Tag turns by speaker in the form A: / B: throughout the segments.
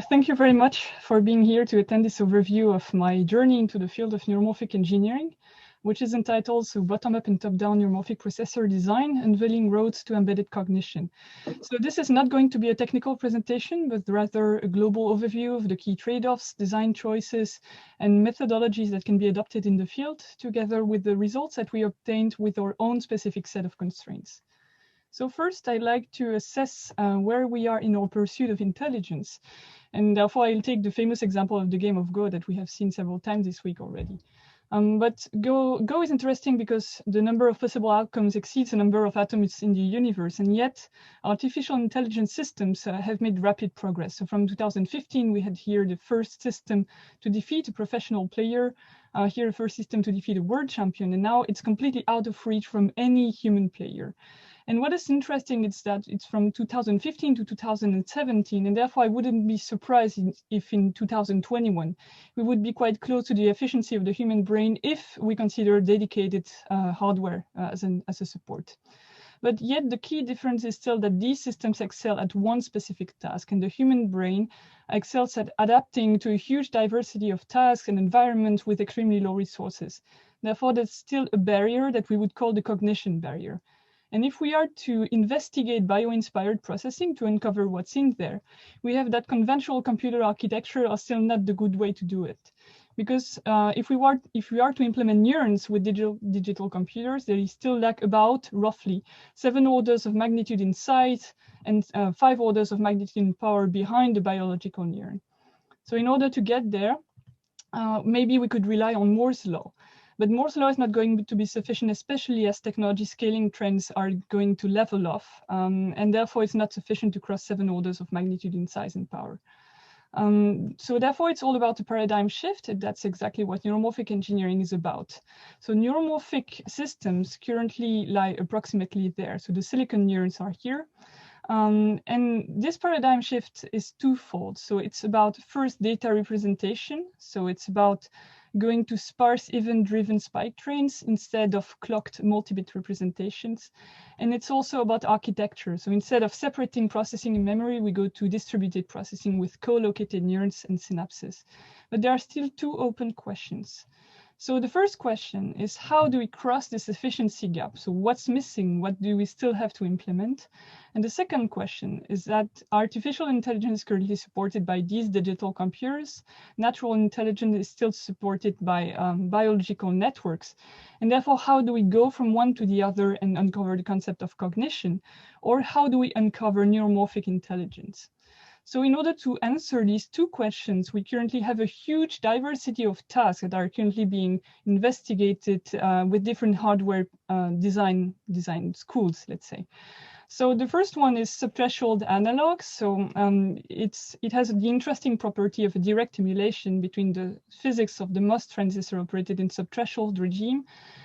A: thank you very much for being here to attend this overview of my journey into the field of neuromorphic engineering, which is entitled Bottom-up and Top-down Neuromorphic Processor Design, Unveiling Roads to Embedded Cognition. So this is not going to be a technical presentation, but rather a global overview of the key trade-offs, design choices, and methodologies that can be adopted in the field, together with the results that we obtained with our own specific set of constraints. So first, I'd like to assess where we are in our pursuit of intelligence. And therefore, I'll take the famous example of the game of Go that we have seen several times this week already. But Go is interesting because the number of possible outcomes exceeds the number of atoms in the universe, and yet artificial intelligence systems have made rapid progress. So from 2015, we had here the first system to defeat a professional player, here the first system to defeat a world champion, and now it's completely out of reach from any human player. And what is interesting is that it's from 2015 to 2017, and therefore I wouldn't be surprised if in 2021 we would be quite close to the efficiency of the human brain if we consider dedicated hardware as a support. But yet the key difference is still that these systems excel at one specific task, and the human brain excels at adapting to a huge diversity of tasks and environments with extremely low resources. Therefore, there's still a barrier that we would call the cognition barrier. And if we are to investigate bio-inspired processing to uncover what's in there, we have that conventional computer architecture are still not the good way to do it. Because if we are to implement neurons with digital computers, there is still lack about roughly 7 orders of magnitude in size and 5 orders of magnitude in power behind the biological neuron. So in order to get there, maybe we could rely on Moore's law. But Moore's law is not going to be sufficient, especially as technology scaling trends are going to level off, and therefore it's not sufficient to cross 7 orders of magnitude in size and power. So therefore it's all about a paradigm shift, and that's exactly what neuromorphic engineering is about. So neuromorphic systems currently lie approximately there. So the silicon neurons are here. And this paradigm shift is twofold. So it's about first data representation. So it's about going to sparse event-driven spike trains instead of clocked multi-bit representations. And it's also about architecture. So instead of separating processing in memory, we go to distributed processing with co-located neurons and synapses. But there are still 2 open questions. So the first question is, how do we cross this efficiency gap? So what's missing? What do we still have to implement? And the second question is that artificial intelligence is currently supported by these digital computers. Natural intelligence is still supported by biological networks. And therefore, how do we go from one to the other and uncover the concept of cognition? Or how do we uncover neuromorphic intelligence? So in order to answer these 2 questions, we currently have a huge diversity of tasks that are currently being investigated with different hardware design schools, let's say. So the first one is subthreshold analog. So it has the interesting property of a direct emulation between the physics of the MOS transistor operated in subthreshold regime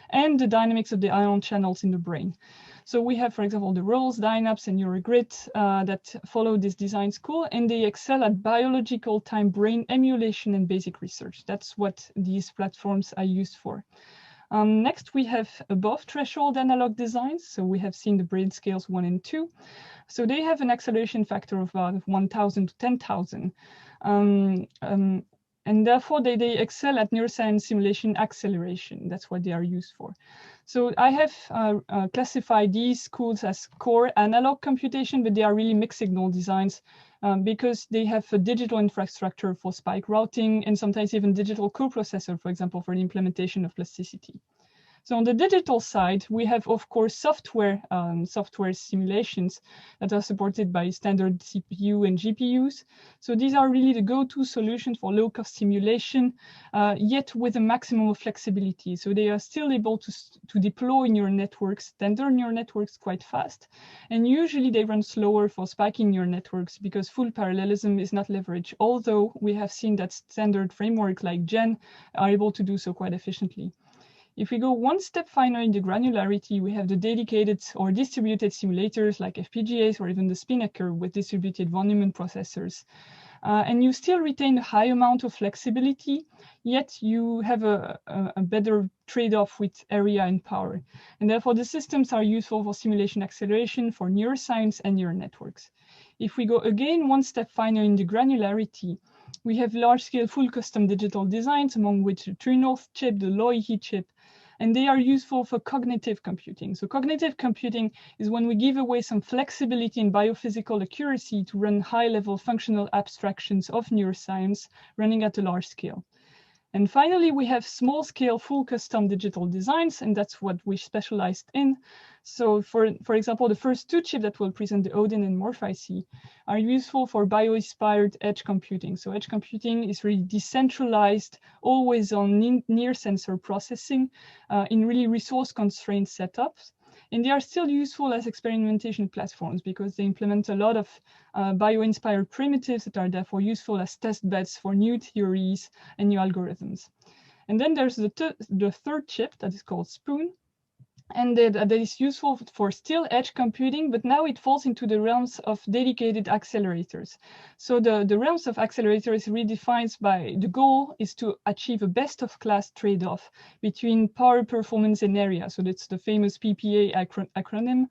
A: and the dynamics of the ion channels in the brain. So we have, for example, the Rolls, Dynapse, and Eurogrid that follow this design school, and they excel at biological time brain emulation and basic research. That's what these platforms are used for. Next, we have above threshold analog designs. So we have seen the brain scales 1 and 2. So they have an acceleration factor of about 1,000 to 10,000. And therefore, they excel at neuroscience simulation acceleration. That's what they are used for. So I have classified these schools as core analog computation, but they are really mixed signal designs because they have a digital infrastructure for spike routing and sometimes even digital coprocessor, for example, for the implementation of plasticity. So on the digital side, we have, of course, software simulations that are supported by standard CPU and GPUs. So these are really the go-to solutions for low-cost simulation, yet with a maximum of flexibility. So they are still able to deploy neural networks, standard neural networks quite fast. And usually they run slower for spiking neural networks because full parallelism is not leveraged, although we have seen that standard framework like GEN are able to do so quite efficiently. If we go one step finer in the granularity, we have the dedicated or distributed simulators like FPGAs or even the Spinnaker with distributed von Neumann processors. And you still retain a high amount of flexibility, yet you have a better trade-off with area and power. And therefore, the systems are useful for simulation acceleration, for neuroscience and neural networks. If we go again one step finer in the granularity, we have large-scale full custom digital designs, among which the True North chip, the Loihi chip, and they are useful for cognitive computing. So cognitive computing is when we give away some flexibility in biophysical accuracy to run high-level functional abstractions of neuroscience running at a large scale. And finally, we have small-scale full custom digital designs, and that's what we specialized in. So for example, the first two chips that will present, the Oden and Morphic, are useful for bio-inspired edge computing. So edge computing is really decentralized, always on near sensor processing in really resource-constrained setups. And they are still useful as experimentation platforms because they implement a lot of bio-inspired primitives that are therefore useful as test beds for new theories and new algorithms. And then there's the third chip that is called Spoon, and that is useful for still edge computing, but now it falls into the realms of dedicated accelerators. So the realms of accelerators redefined by the goal is to achieve a best of class trade-off between power, performance, and area. So that's the famous PPA acronym.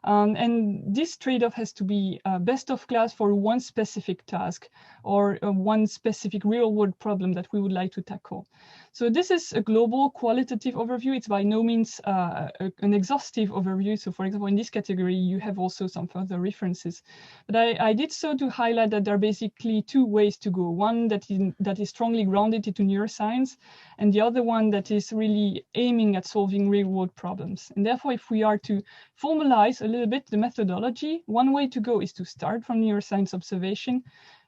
A: And this trade-off has to be best of class for one specific task or one specific real-world problem that we would like to tackle. So this is a global qualitative overview. It's by no means an exhaustive overview. So for example, in this category, you have also some further references. But I did so to highlight that there are basically two ways to go. One that is strongly grounded into neuroscience, and the other one that is really aiming at solving real-world problems. And therefore, if we are to formalize a little bit the methodology, one way to go is to start from neuroscience observation,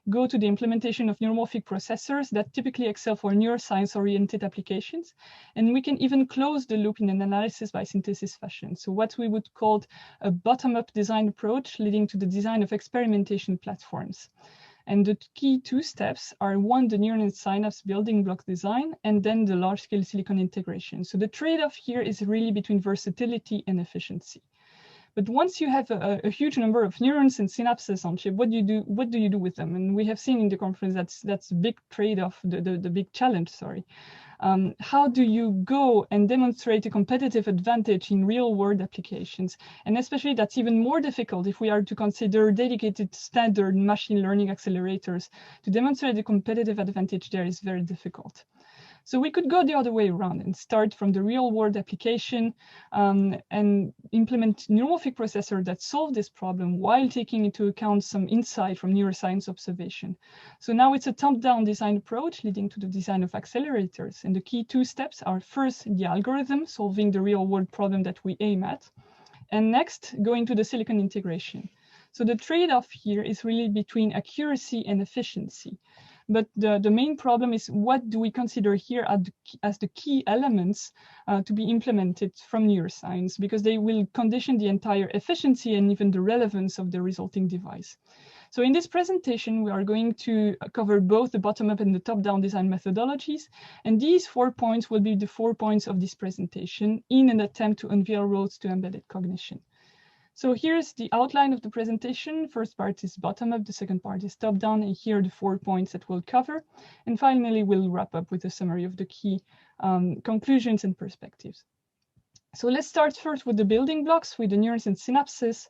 A: go to the implementation of neuromorphic processors that typically excel for neuroscience-oriented applications. And we can even close the loop in an analysis by synthesis fashion. So what we would call a bottom-up design approach leading to the design of experimentation platforms. And the key two steps are one, the neuron and synapse building block design, and then the large-scale silicon integration. So the trade-off here is really between versatility and efficiency. But once you have a huge number of neurons and synapses on chip, what do you do with them? And we have seen in the conference that's a big trade-off, the big challenge, sorry. How do you go and demonstrate a competitive advantage in real-world applications? And especially that's even more difficult if we are to consider dedicated standard machine learning accelerators. To demonstrate the competitive advantage there is very difficult. So we could go the other way around and start from the real-world application and implement neuromorphic processors that solve this problem while taking into account some insight from neuroscience observation. So now it's a top-down design approach leading to the design of accelerators. And the key two steps are first, the algorithm, solving the real-world problem that we aim at. And next, going to the silicon integration. So the trade-off here is really between accuracy and efficiency. But the main problem is what do we consider here as the key elements to be implemented from neuroscience, because they will condition the entire efficiency and even the relevance of the resulting device. So in this presentation, we are going to cover both the bottom-up and the top-down design methodologies. And these 4 points will be the 4 points of this presentation in an attempt to unveil roads to embedded cognition. So here's the outline of the presentation. First part is bottom-up, the second part is top-down, and here are the 4 points that we'll cover. And finally, we'll wrap up with a summary of the key conclusions and perspectives. So let's start first with the building blocks, with the neurons and synapses.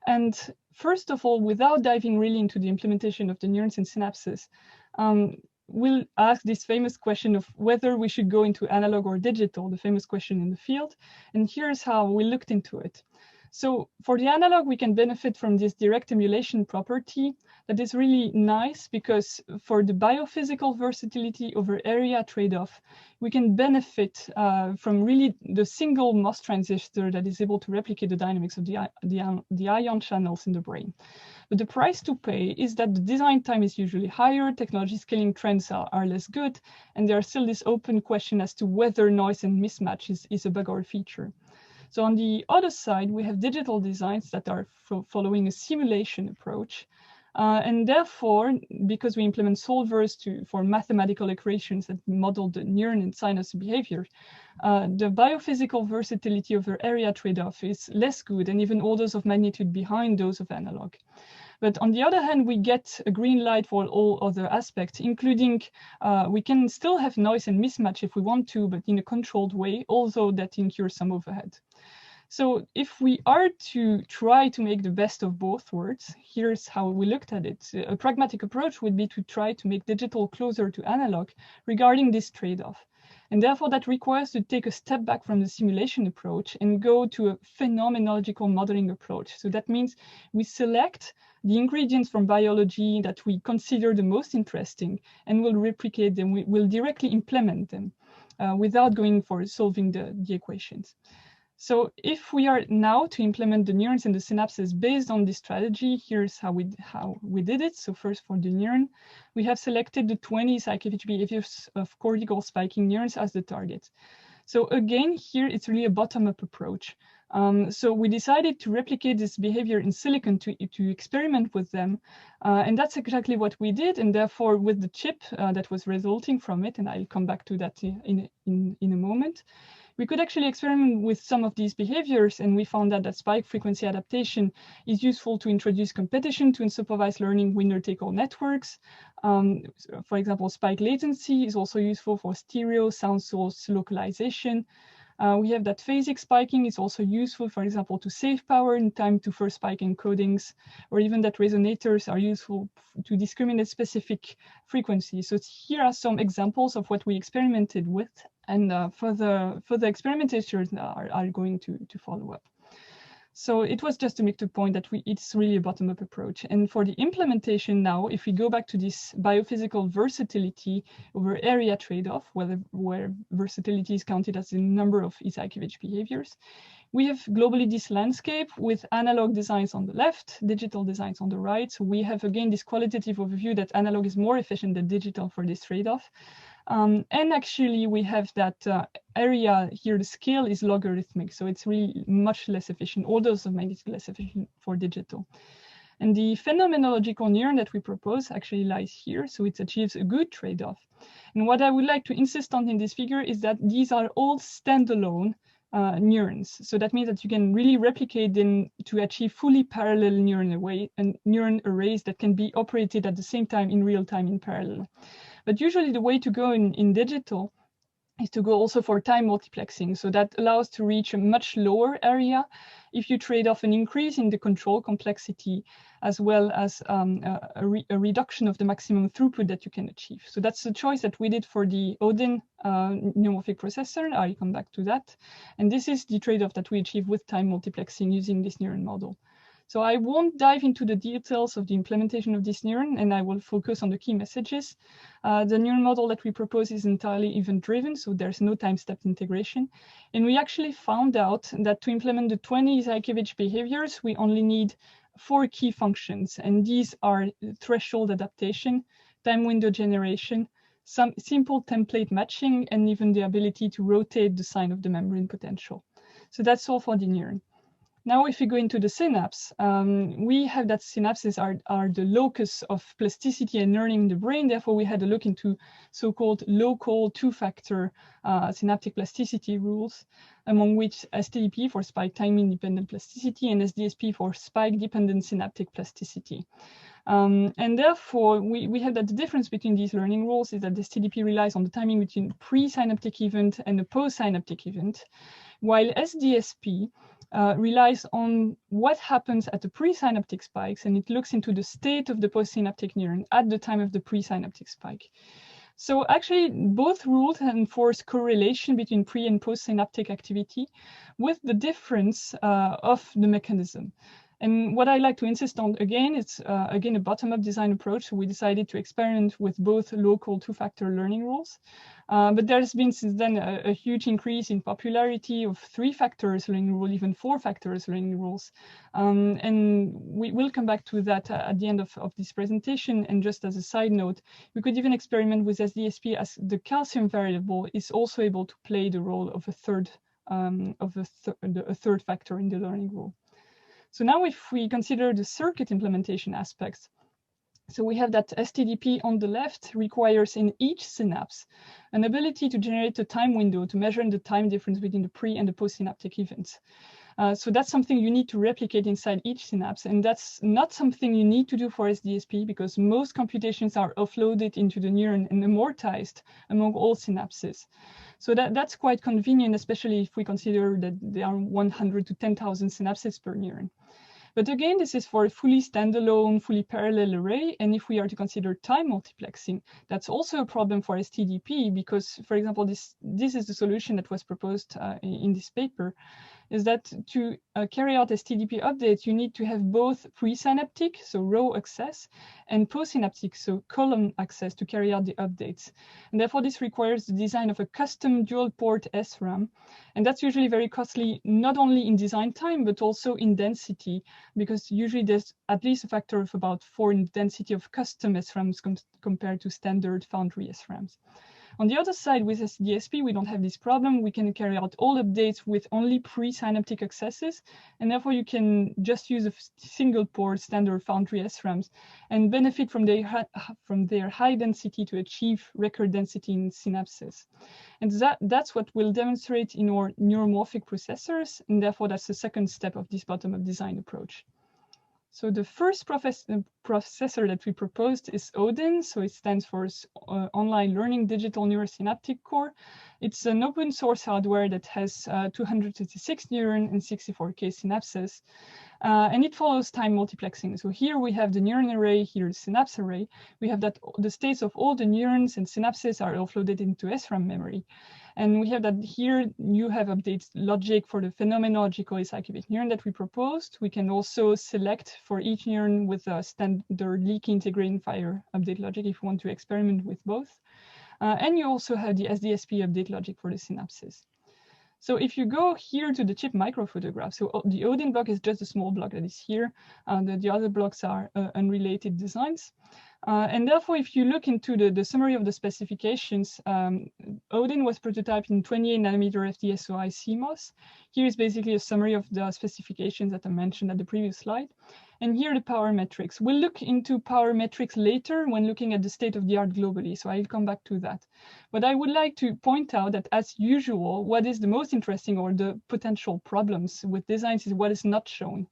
A: And first of all, without diving really into the implementation of the neurons and synapses, we'll ask this famous question of whether we should go into analog or digital, the famous question in the field. And here's how we looked into it. So for the analog, we can benefit from this direct emulation property that is really nice because for the biophysical versatility over area trade-off, we can benefit from really the single MOS transistor that is able to replicate the dynamics of the ion channels in the brain. But the price to pay is that the design time is usually higher, technology scaling trends are less good, and there's still this open question as to whether noise and mismatch is a bug or a feature. So on the other side, we have digital designs that are following a simulation approach. And therefore, because we implement solvers for mathematical equations that model the neuron and synapse behavior, the biophysical versatility over area trade-off is less good and even orders of magnitude behind those of analog. But on the other hand, we get a green light for all other aspects, including we can still have noise and mismatch if we want to, but in a controlled way, although that incurs some overhead. So if we are to try to make the best of both worlds, here's how we looked at it. A pragmatic approach would be to try to make digital closer to analog regarding this trade-off. And therefore, that requires to take a step back from the simulation approach and go to a phenomenological modeling approach. So that means we select the ingredients from biology that we consider the most interesting and will replicate them. We will directly implement them without going for solving the equations. So if we are now to implement the neurons and the synapses based on this strategy, here's how we did it. So first, for the neuron, we have selected the 20 psychiatric behaviors of cortical spiking neurons as the target. So again, here it's really a bottom-up approach. So we decided to replicate this behavior in silicon to experiment with them. And that's exactly what we did. And therefore, with the chip that was resulting from it, and I'll come back to that in a moment, we could actually experiment with some of these behaviors, and we found that spike frequency adaptation is useful to introduce competition to unsupervised learning winner-take-all networks. For example, spike latency is also useful for stereo sound source localization. We have that phasic spiking is also useful, for example, to save power in time to first spike encodings, or even that resonators are useful to discriminate specific frequencies. So here are some examples of what we experimented with, and further experimentations are going to follow up. So it was just to make the point that it's really a bottom-up approach. And for the implementation now, if we go back to this biophysical versatility over area trade-off, where versatility is counted as the number of ECIQH behaviors, we have globally this landscape with analog designs on the left, digital designs on the right. So we have, again, this qualitative overview that analog is more efficient than digital for this trade-off. And actually, we have that area here, the scale is logarithmic, so it's really much less efficient, orders of magnitude less efficient for digital. And the phenomenological neuron that we propose actually lies here, so it achieves a good trade-off. And what I would like to insist on in this figure is that these are all standalone neurons. So that means that you can really replicate them to achieve fully parallel neuron arrays that can be operated at the same time in real time in parallel. But usually the way to go in digital is to go also for time multiplexing. So that allows to reach a much lower area if you trade off an increase in the control complexity, as well as a reduction of the maximum throughput that you can achieve. So that's the choice that we did for the Oden neuromorphic processor. I'll come back to that. And this is the trade-off that we achieve with time multiplexing using this neuron model. So I won't dive into the details of the implementation of this neuron, and I will focus on the key messages. The neuron model that we propose is entirely event-driven, so there's no time-stepped integration. And we actually found out that to implement the 20 ECIQH behaviors, we only need 4 key functions, and these are threshold adaptation, time window generation, some simple template matching, and even the ability to rotate the sign of the membrane potential. So that's all for the neuron. Now, if we go into the synapse, we have that synapses are the locus of plasticity and learning in the brain. Therefore, we had a look into so-called local two-factor synaptic plasticity rules, among which STDP for spike time-independent plasticity and SDSP for spike-dependent synaptic plasticity. And therefore, we have that the difference between these learning rules is that the STDP relies on the timing between pre-synaptic event and a post-synaptic event, while SDSP relies on what happens at the presynaptic spikes, and it looks into the state of the postsynaptic neuron at the time of the presynaptic spike. So actually, both rules enforce correlation between pre and postsynaptic activity with the difference of the mechanism. And what I like to insist on again, it's again a bottom-up design approach. So we decided to experiment with both local two-factor learning rules. But there's been since then a huge increase in popularity of 3 factors learning rule, even 4 factors learning rules. And we will come back to that at the end of this presentation. And just as a side note, we could even experiment with SDSP as the calcium variable is also able to play the role of a third factor in the learning rule. So now if we consider the circuit implementation aspects, so we have that STDP on the left requires in each synapse an ability to generate a time window to measure the time difference between the pre and the postsynaptic events. So that's something you need to replicate inside each synapse. And that's not something you need to do for SDSP, because most computations are offloaded into the neuron and amortized among all synapses. So that's quite convenient, especially if we consider that there are 100 to 10,000 synapses per neuron. But again, this is for a fully standalone, fully parallel array. And if we are to consider time multiplexing, that's also a problem for STDP, because, for example, this is the solution that was proposed in this paper, is that to carry out STDP updates, you need to have both presynaptic, so row access, and postsynaptic, so column access to carry out the updates. And therefore, this requires the design of a custom dual port SRAM. And that's usually very costly, not only in design time, but also in density, because usually there's at least a factor of about 4 in density of custom SRAMs compared to standard foundry SRAMs. On the other side, with SDSP, we don't have this problem. We can carry out all updates with only presynaptic accesses, and therefore you can just use a single port standard foundry SRAMs and benefit from their high density to achieve record density in synapses. And that's what we'll demonstrate in our neuromorphic processors, and therefore that's the second step of this bottom-up design approach. So the first processor that we proposed is Oden. So it stands for Online Learning Digital Neurosynaptic Core. It's an open source hardware that has 256 neuron and 64K synapses. And it follows time multiplexing. So here we have the neuron array, here the synapse array. We have that the states of all the neurons and synapses are offloaded into SRAM memory. And we have that here you have update logic for the phenomenological acyclic neuron that we proposed. We can also select for each neuron with a standard leaky integrating fire update logic if you want to experiment with both. And you also have the SDSP update logic for the synapses. So if you go here to the chip microphotograph, so the Oden block is just a small block that is here. The other blocks are unrelated designs. And therefore, if you look into the summary of the specifications, Oden was prototyped in 28 nanometer FDSOI CMOS. Here is basically a summary of the specifications that I mentioned at the previous slide. And here are the power metrics. We'll look into power metrics later when looking at the state of the art globally, so I'll come back to that. But I would like to point out that, as usual, what is the most interesting or the potential problems with designs is what is not shown.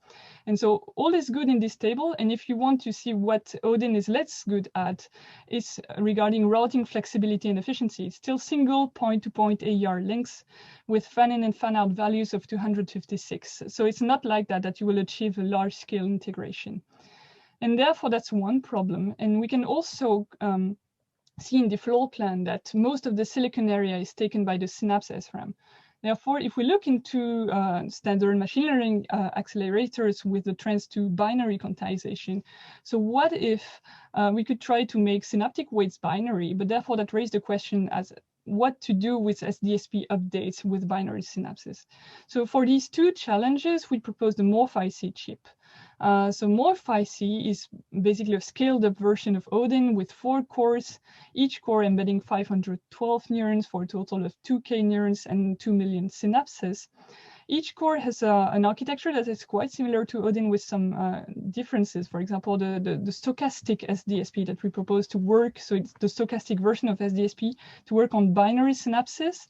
A: And so all is good in this table, and if you want to see what Oden is less good at, is regarding routing flexibility and efficiency. It's still single point-to-point AER links with fan-in and fan-out values of 256. So it's not like that you will achieve a large-scale integration. And therefore, that's one problem. And we can also see in the floor plan that most of the silicon area is taken by the synapse SRAM. Therefore, if we look into standard machine learning accelerators with the trends to binary quantization, so what if we could try to make synaptic weights binary, but therefore that raised the question as what to do with SDSP updates with binary synapses. So for these two challenges, we proposed the MorphIC chip. So MorphIC is basically a scaled up version of Oden with 4 cores, each core embedding 512 neurons for a total of 2K neurons and 2 million synapses. Each core has an architecture that is quite similar to Oden with some differences. For example, the stochastic SDSP that we propose to work, so it's the stochastic version of SDSP to work on binary synapses.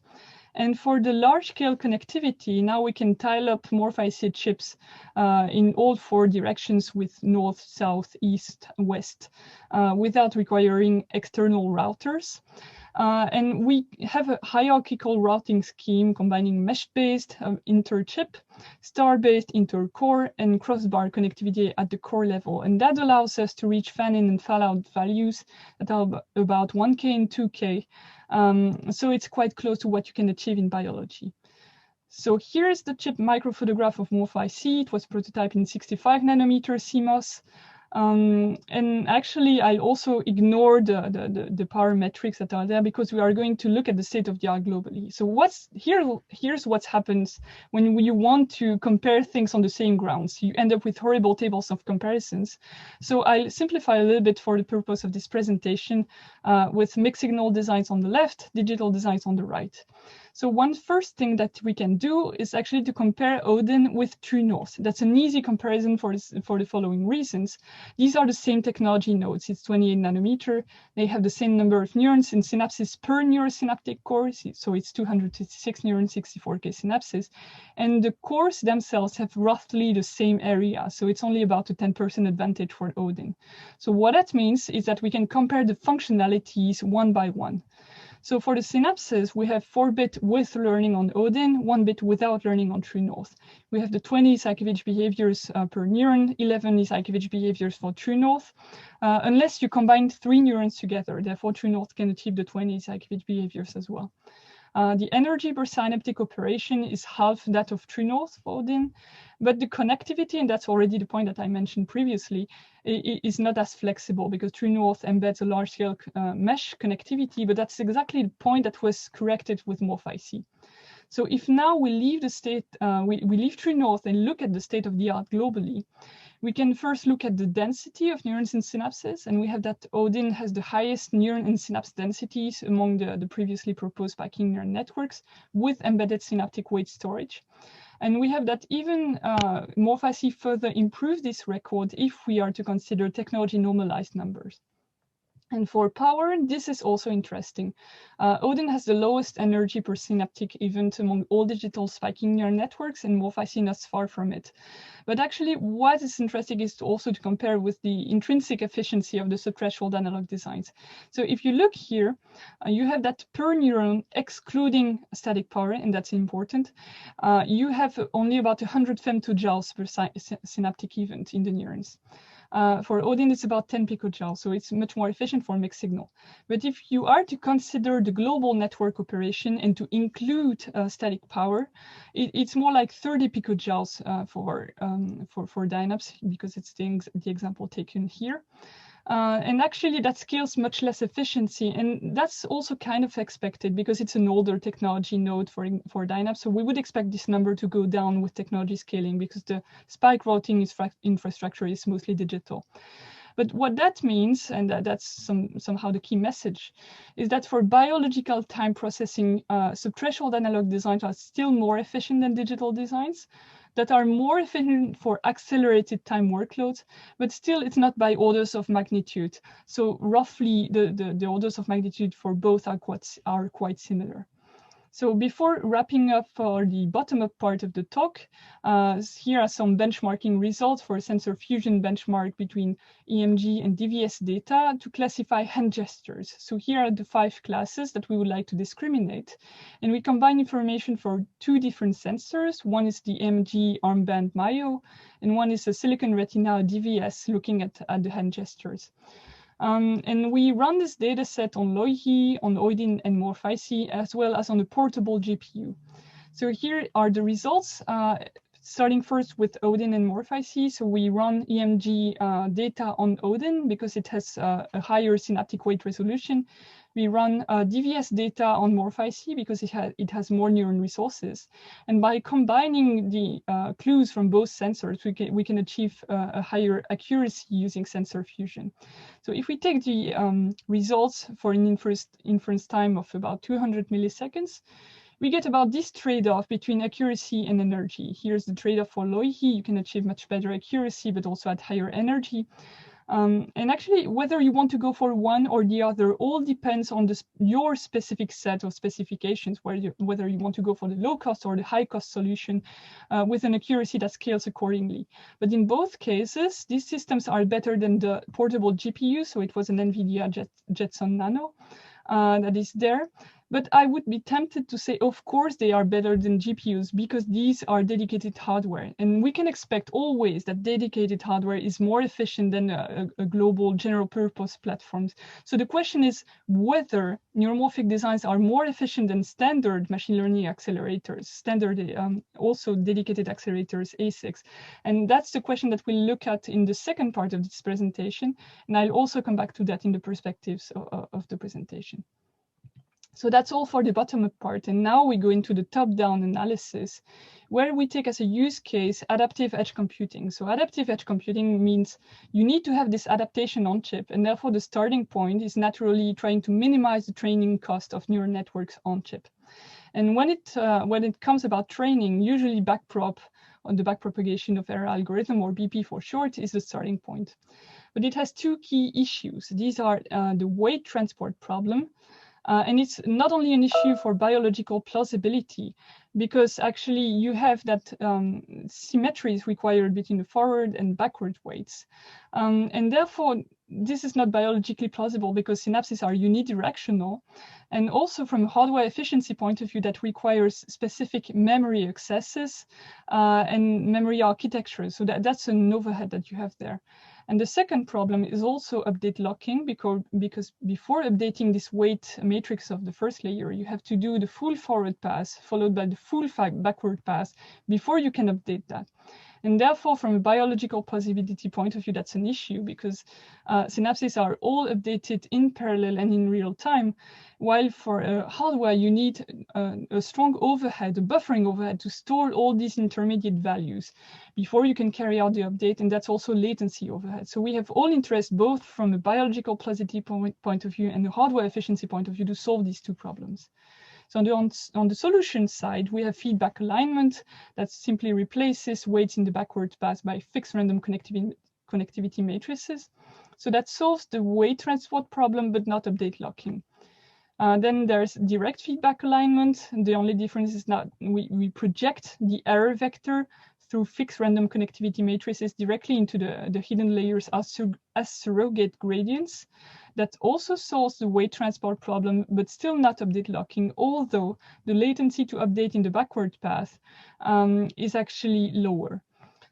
A: And for the large-scale connectivity, now we can tile up MorphIC chips in all 4 directions with north, south, east, west, without requiring external routers. And we have a hierarchical routing scheme combining mesh-based inter-chip, star-based inter-core, and crossbar connectivity at the core level. And that allows us to reach fan-in and fan-out values that are about 1K and 2K. So it's quite close to what you can achieve in biology. So here's the chip microphotograph of MorphIC. It was prototyped in 65 nanometer CMOS. And actually, I'll also ignore the power metrics that are there because we are going to look at the state of the art globally. So here's what happens when you want to compare things on the same grounds. You end up with horrible tables of comparisons. So I'll simplify a little bit for the purpose of this presentation with mixed signal designs on the left, digital designs on the right. So one first thing that we can do is actually to compare Oden with True North. That's an easy comparison for the following reasons. These are the same technology nodes. It's 28 nanometer. They have the same number of neurons and synapses per neurosynaptic core. So it's 256 neurons, 64K synapses. And the cores themselves have roughly the same area. So it's only about a 10% advantage for Oden. So what that means is that we can compare the functionalities one by one. So for the synapses, we have 4-bit with learning on Oden, 1-bit without learning on True North. We have the 20 Cycovich behaviors per neuron, 11 Cycovich behaviors for True North, unless you combine 3 neurons together. Therefore, True North can achieve the 20 Cycovich behaviors as well. The energy per synaptic operation is half that of True North for Oden, but the connectivity, and that's already the point that I mentioned previously, is not as flexible because True North embeds a large-scale mesh connectivity, but that's exactly the point that was corrected with MorphIC. So if now we leave the state, we leave True North and look at the state of the art globally, we can first look at the density of neurons and synapses, and we have that Oden has the highest neuron and synapse densities among the previously proposed spiking neural networks with embedded synaptic weight storage. And we have that even MorphIC further improves this record if we are to consider technology normalized numbers. And for power, this is also interesting. Oden has the lowest energy per synaptic event among all digital spiking neural networks, and MorphIC not far from it. But actually, what is interesting is also to compare with the intrinsic efficiency of the subthreshold analog designs. So if you look here, you have that per neuron, excluding static power, and that's important. You have only about 100 femtojoules per synaptic event in the neurons. For Oden, it's about 10 picojoules, so it's much more efficient for mixed signal. But if you are to consider the global network operation and to include static power, it's more like 30 picojoules for Dynaps, because it's the example taken here. And actually that scales much less efficiency, and that's also kind of expected because it's an older technology node for Dynaps. So we would expect this number to go down with technology scaling because the spike routing infrastructure is mostly digital. But what that means, and that's somehow the key message, is that for biological time processing, subthreshold analog designs are still more efficient than digital designs that are more efficient for accelerated time workloads, but still it's not by orders of magnitude. So roughly the orders of magnitude for both are quite similar. So before wrapping up for the bottom-up part of the talk, here are some benchmarking results for a sensor fusion benchmark between EMG and DVS data to classify hand gestures. So here are the 5 classes that we would like to discriminate. And we combine information for 2 different sensors. One is the EMG armband Mayo, and one is a silicon retina DVS looking at the hand gestures. And we run this data set on Loihi, on Oden and MorphIC, as well as on a portable GPU. So here are the results, starting first with Oden and MorphIC. So we run EMG data on Oden because it has a higher synaptic weight resolution. We run DVS data on MorphIC because it has more neuron resources. And by combining the clues from both sensors, we can achieve a higher accuracy using sensor fusion. So if we take the results for an inference time of about 200 milliseconds, we get about this trade-off between accuracy and energy. Here's the trade-off for Loihi. You can achieve much better accuracy, but also at higher energy. And actually, whether you want to go for one or the other all depends on your specific set of specifications, whether you want to go for the low cost or the high cost solution with an accuracy that scales accordingly. But in both cases, these systems are better than the portable GPU. So it was an NVIDIA Jetson Nano that is there. But I would be tempted to say, of course, they are better than GPUs because these are dedicated hardware. And we can expect always that dedicated hardware is more efficient than a global general purpose platforms. So the question is whether neuromorphic designs are more efficient than standard machine learning accelerators, standard also dedicated accelerators, ASICs. And that's the question that we'll look at in the second part of this presentation. And I'll also come back to that in the perspectives of the presentation. So that's all for the bottom-up part. And now we go into the top-down analysis, where we take as a use case adaptive edge computing. So adaptive edge computing means you need to have this adaptation on chip, and therefore the starting point is naturally trying to minimize the training cost of neural networks on chip. And when it comes about training, usually backprop on the backpropagation of error algorithm, or BP for short, is the starting point. But it has two key issues. These are the weight transport problem, and it's not only an issue for biological plausibility, because actually you have that symmetry is required between the forward and backward weights. And therefore, this is not biologically plausible because synapses are unidirectional. And also from a hardware efficiency point of view, that requires specific memory accesses and memory architecture. So that's an overhead that you have there. And the second problem is also update locking, because before updating this weight matrix of the first layer, you have to do the full forward pass followed by the full backward pass before you can update that. And therefore, from a biological plausibility point of view, that's an issue, because synapses are all updated in parallel and in real time, while for hardware, you need a strong overhead, a buffering overhead, to store all these intermediate values before you can carry out the update, and that's also latency overhead. So we have all interest, both from a biological plausibility point of view and a hardware efficiency point of view, to solve these two problems. So on the solution side, we have feedback alignment that simply replaces weights in the backward pass by fixed random connectivity matrices. So that solves the weight transport problem, but not update locking. Then there's direct feedback alignment. The only difference is that we project the error vector through fixed random connectivity matrices directly into the hidden layers as surrogate gradients. That also solves the weight transport problem, but still not update locking, although the latency to update in the backward path is actually lower.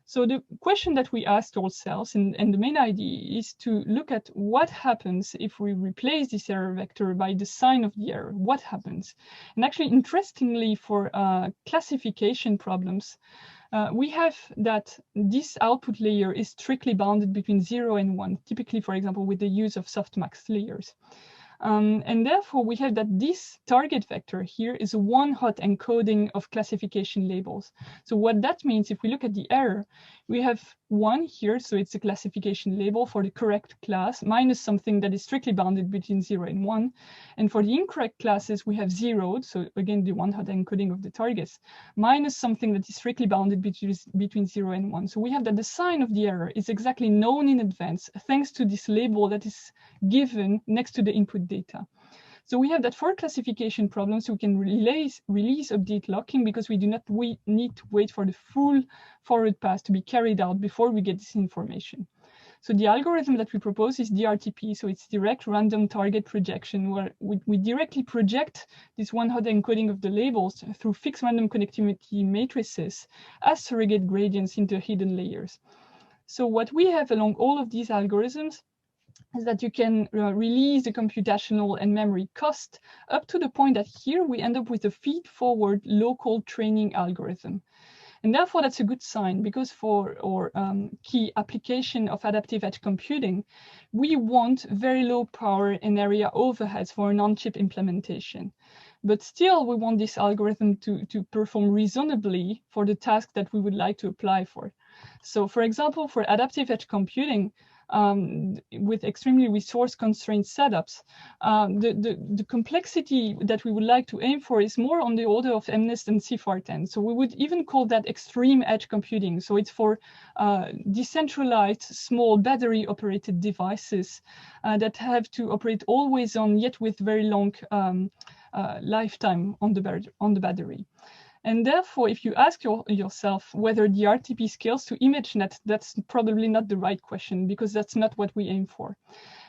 A: So the question that we asked ourselves, and the main idea, is to look at what happens if we replace this error vector by the sign of the error. What happens? And actually, interestingly, for classification problems, we have that this output layer is strictly bounded between 0 and 1, typically, for example, with the use of softmax layers. And therefore, we have that this target vector here is a one-hot encoding of classification labels. So what that means, if we look at the error, we have 1 here, so it's a classification label for the correct class, minus something that is strictly bounded between 0 and 1. And for the incorrect classes, we have 0, so again, the one-hot encoding of the targets, minus something that is strictly bounded between 0 and 1. So we have that the sign of the error is exactly known in advance, thanks to this label that is given next to the input data. So we have that for classification problems, we can release update locking, because we do not need to wait for the full forward pass to be carried out before we get this information. So the algorithm that we propose is DRTP, so it's direct random target projection, where we directly project this one-hot encoding of the labels through fixed random connectivity matrices as surrogate gradients into hidden layers. So what we have along all of these algorithms is that you can release the computational and memory cost up to the point that here we end up with a feed-forward local training algorithm. And therefore, that's a good sign, because for our key application of adaptive edge computing, we want very low power and area overheads for an on-chip implementation. But still, we want this algorithm to perform reasonably for the task that we would like to apply for. So for example, for adaptive edge computing, with extremely resource-constrained setups, the complexity that we would like to aim for is more on the order of MNIST and CIFAR-10. So we would even call that extreme edge computing. So it's for decentralized, small battery-operated devices that have to operate always on, yet with very long lifetime on the battery. And therefore, if you ask yourself whether the RTP scales to ImageNet, that's probably not the right question, because that's not what we aim for.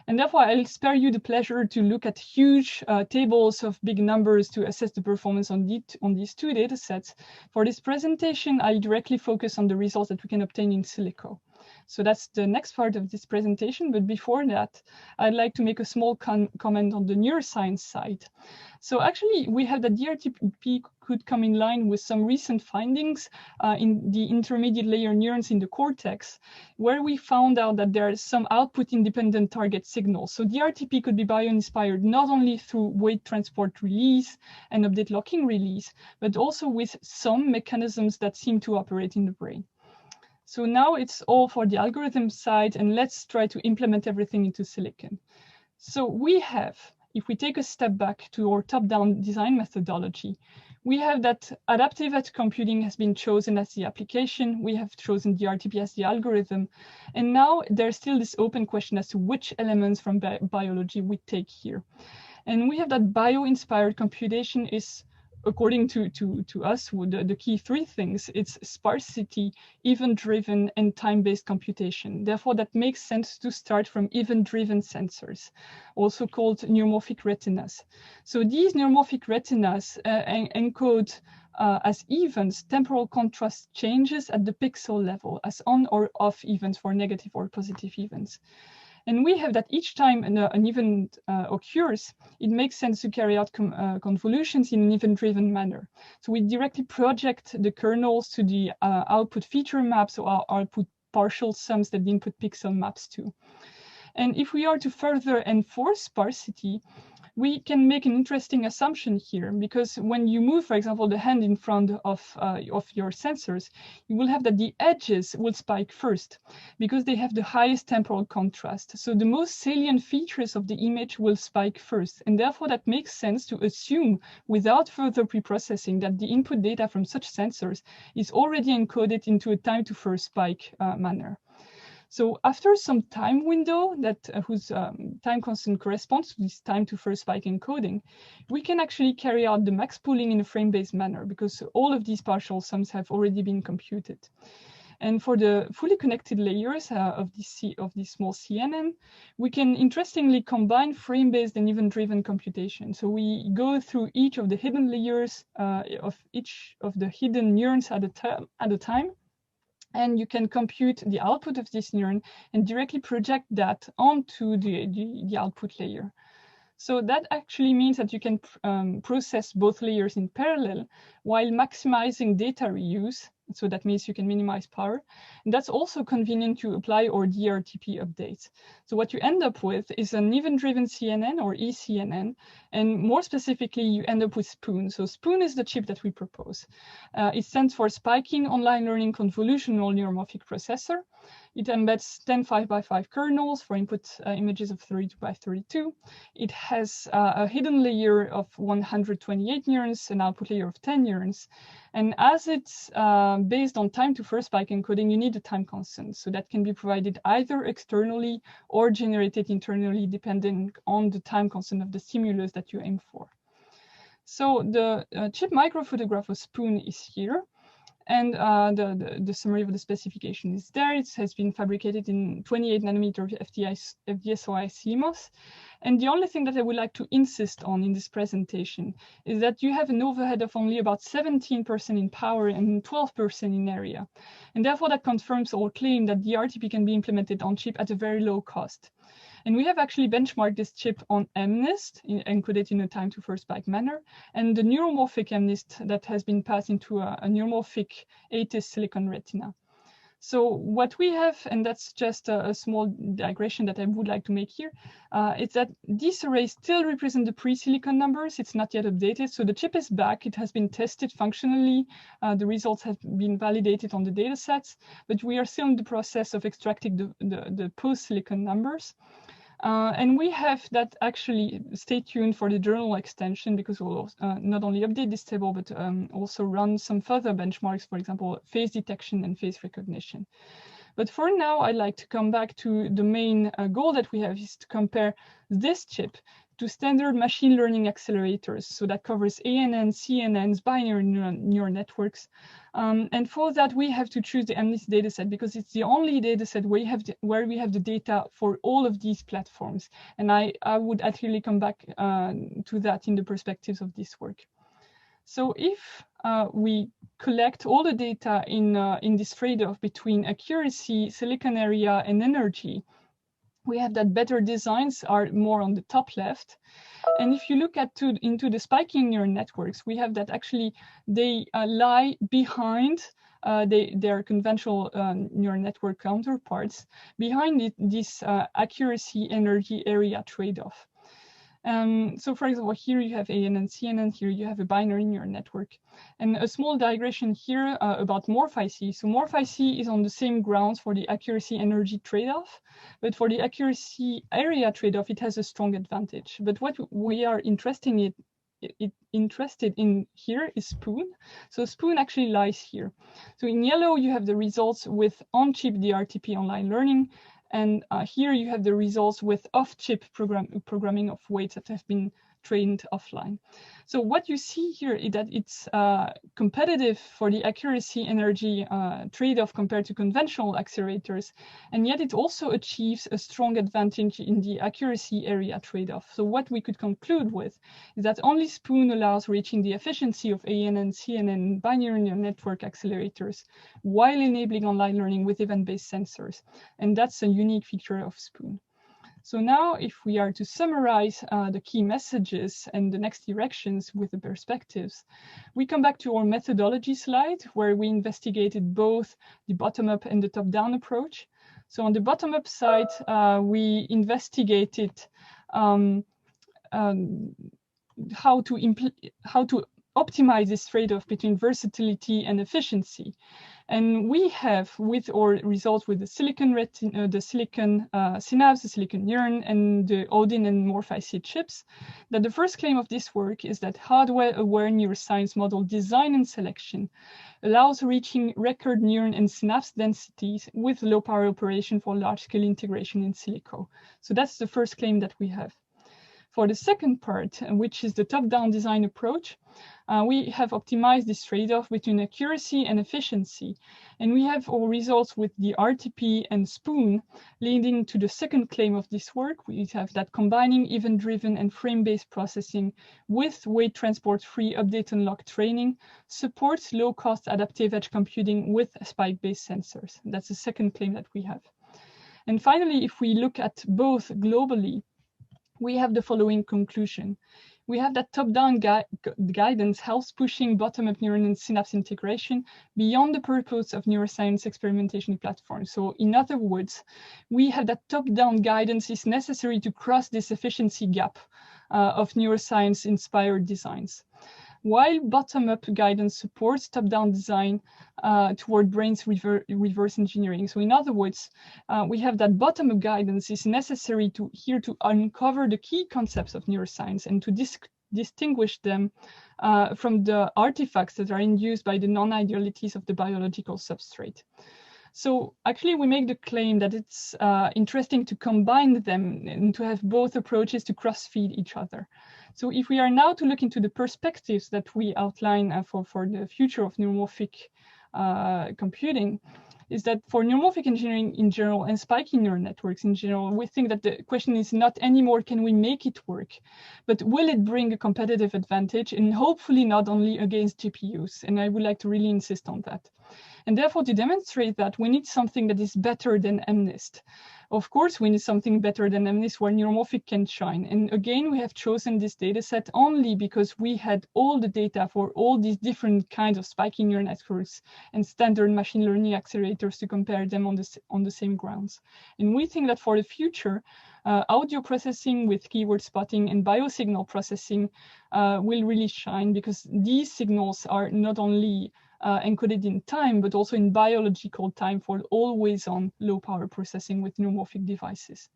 A: And therefore, I'll spare you the pleasure to look at huge tables of big numbers to assess the performance on these two data sets. For this presentation, I'll directly focus on the results that we can obtain in silico. So that's the next part of this presentation. But before that, I'd like to make a small comment on the neuroscience side. So actually, we have that DRTP could come in line with some recent findings in the intermediate layer neurons in the cortex, where we found out that there are some output-independent target signals. So DRTP could be bio-inspired not only through weight transport release and update locking release, but also with some mechanisms that seem to operate in the brain. So now it's all for the algorithm side, and let's try to implement everything into silicon. So we have, if we take a step back to our top-down design methodology, We have that adaptive edge computing has been chosen as the application. We have chosen DRTP as the algorithm. And now there's still this open question as to which elements from biology we take here. And we have that bio-inspired computation is, according to us, the key three things. It's sparsity, event-driven, and time-based computation. Therefore, that makes sense to start from event-driven sensors, also called neuromorphic retinas. So these neuromorphic retinas encode as events temporal contrast changes at the pixel level, as on or off events for negative or positive events. And we have that each time an event occurs, it makes sense to carry out convolutions in an event-driven manner. So we directly project the kernels to the output feature maps or output partial sums that the input pixel maps to. And if we are to further enforce sparsity, we can make an interesting assumption here, because when you move, for example, the hand in front of your sensors, you will have that the edges will spike first because they have the highest temporal contrast. So the most salient features of the image will spike first. And therefore, that makes sense to assume without further preprocessing that the input data from such sensors is already encoded into a time to first spike manner. So after some time window that whose time constant corresponds to this time to first spike encoding, we can actually carry out the max pooling in a frame-based manner because all of these partial sums have already been computed. And for the fully connected layers of this small CNN, we can interestingly combine frame-based and event-driven computation. So we go through each of the hidden layers of each of the hidden neurons at a time. And you can compute the output of this neuron and directly project that onto the output layer. So that actually means that you can process both layers in parallel while maximizing data reuse. So that means you can minimize power. And that's also convenient to apply our DRTP updates. So what you end up with is an event-driven CNN or eCNN. And more specifically, you end up with SPOON. So SPOON is the chip that we propose. It stands for Spiking Online Learning Convolutional Neuromorphic Processor. It embeds 10 5x5 kernels for input images of 32 by 32. It has a hidden layer of 128 neurons, an output layer of 10 neurons. And as it's based on time to first spike encoding, you need a time constant. So that can be provided either externally or generated internally, depending on the time constant of the stimulus that you aim for. So the chip microphotograph of SPOON is here. And the summary of the specification is there. It has been fabricated in 28 nanometer FDSOI CMOS. And the only thing that I would like to insist on in this presentation is that you have an overhead of only about 17% in power and 12% in area. And therefore, that confirms our claim that the RTP can be implemented on chip at a very low cost. And we have actually benchmarked this chip on MNIST, encoded in a time to first spike manner, and the neuromorphic MNIST that has been passed into a neuromorphic ATIS silicon retina. So what we have, and that's just a small digression that I would like to make here, is that these arrays still represent the pre-silicon numbers. It's not yet updated. So the chip is back. It has been tested functionally. The results have been validated on the data sets, but we are still in the process of extracting the post-silicon numbers. And we have that actually, stay tuned for the journal extension, because we'll not only update this table, but also run some further benchmarks, for example, face detection and face recognition. But for now, I'd like to come back to the main goal that we have, is to compare this chip to standard machine learning accelerators. So that covers ANNs, CNNs, binary neural networks. And for that, we have to choose the MNIST dataset because it's the only dataset where we have the data for all of these platforms. And I would actually come back to that in the perspectives of this work. So if we collect all the data in this trade-off between accuracy, silicon area, and energy, we have that better designs are more on the top left. And if you look into the spiking neural networks, we have that actually they lie behind their conventional neural network counterparts, behind this accuracy, energy, area trade-off. So for example, here you have ANN and CNN, here you have a binary neural network. And a small digression here about MorphIC. So MorphIC is on the same grounds for the accuracy energy trade-off, but for the accuracy area trade-off, it has a strong advantage. But what we are interested interested in here is Spoon. So Spoon actually lies here. So in yellow, you have the results with on-chip DRTP online learning. And here you have the results with off-chip programming of weights that have been trained offline. So what you see here is that it's competitive for the accuracy energy trade-off compared to conventional accelerators, and yet it also achieves a strong advantage in the accuracy area trade-off. So what we could conclude with is that only Spoon allows reaching the efficiency of ANN and CNN binary neural network accelerators while enabling online learning with event-based sensors. And that's a unique feature of Spoon. So now if we are to summarize the key messages and the next directions with the perspectives, we come back to our methodology slide where we investigated both the bottom-up and the top-down approach. So on the bottom-up side, we investigated how to optimize this trade-off between versatility and efficiency. And we have, with our results with the silicon retina, the silicon synapse, the silicon neuron, and the Oden and Morph-IC chips, that the first claim of this work is that hardware-aware neuroscience model design and selection allows reaching record neuron and synapse densities with low power operation for large-scale integration in silico. So that's the first claim that we have. For the second part, which is the top-down design approach, we have optimized this trade-off between accuracy and efficiency. And we have our results with the RTP and Spoon, leading to the second claim of this work. We have that combining event-driven and frame-based processing with weight transport-free update and lock training supports low-cost adaptive edge computing with spike-based sensors. That's the second claim that we have. And finally, if we look at both globally, we have the following conclusion. We have that top-down guidance helps pushing bottom-up neuron and synapse integration beyond the purpose of neuroscience experimentation platforms. So in other words, we have that top-down guidance is necessary to cross this efficiency gap of neuroscience-inspired designs. While bottom-up guidance supports top-down design toward brain's reverse engineering. So in other words, we have that bottom-up guidance is necessary to uncover the key concepts of neuroscience and to distinguish them from the artifacts that are induced by the non-idealities of the biological substrate. So actually, we make the claim that it's interesting to combine them and to have both approaches to cross-feed each other. So if we are now to look into the perspectives that we outline for the future of neuromorphic computing, is that for neuromorphic engineering in general and spiky neural networks in general, we think that the question is not anymore, can we make it work, but will it bring a competitive advantage, and hopefully not only against GPUs. And I would like to really insist on that. And therefore, to demonstrate that, we need something that is better than MNIST. Of course, we need something better than MNIST where neuromorphic can shine. And again, we have chosen this data set only because we had all the data for all these different kinds of spiky neural networks and standard machine learning accelerators to compare them on the same grounds. And we think that for the future, audio processing with keyword spotting and biosignal processing will really shine, because these signals are not only encoded in time, but also in biological time for always-on low-power processing with neuromorphic devices.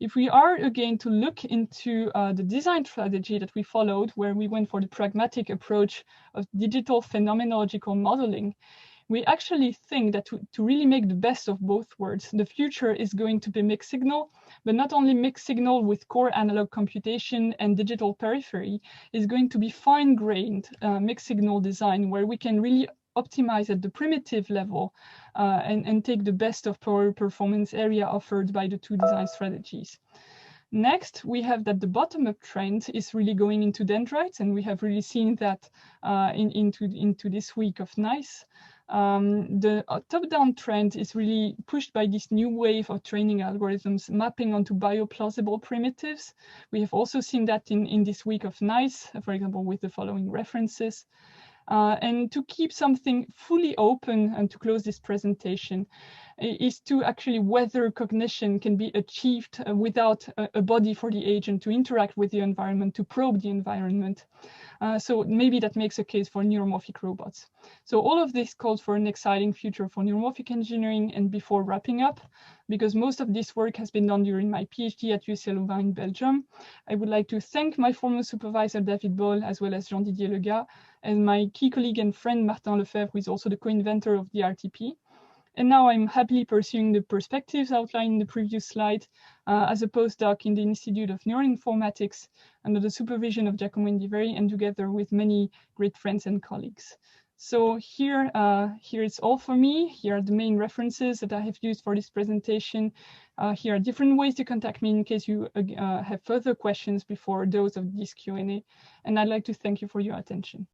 A: If we are again to look into the design strategy that we followed, where we went for the pragmatic approach of digital phenomenological modeling, we actually think that to really make the best of both worlds, the future is going to be mixed signal, but not only mixed signal with core analog computation and digital periphery, is going to be fine-grained mixed signal design where we can really optimize at the primitive level and take the best of power performance area offered by the two design strategies. Next, we have that the bottom-up trend is really going into dendrites, and we have really seen that into this week of NICE. The top-down trend is really pushed by this new wave of training algorithms mapping onto bioplausible primitives. We have also seen that in this week of NICE, for example, with the following references. And to keep something fully open and to close this presentation, is to actually whether cognition can be achieved without a body for the agent to interact with the environment, to probe the environment. So maybe that makes a case for neuromorphic robots. So all of this calls for an exciting future for neuromorphic engineering. And before wrapping up, because most of this work has been done during my PhD at UCL Louvain in Belgium, I would like to thank my former supervisor, David Boll, as well as Jean-Didier Lega, and my key colleague and friend, Martin Lefebvre, who is also the co-inventor of the RTP. And now I'm happily pursuing the perspectives outlined in the previous slide as a postdoc in the Institute of Neuroinformatics under the supervision of Giacomo Indiveri and together with many great friends and colleagues. So here it's all for me. Here are the main references that I have used for this presentation. Here are different ways to contact me in case you have further questions before those of this Q&A. And I'd like to thank you for your attention.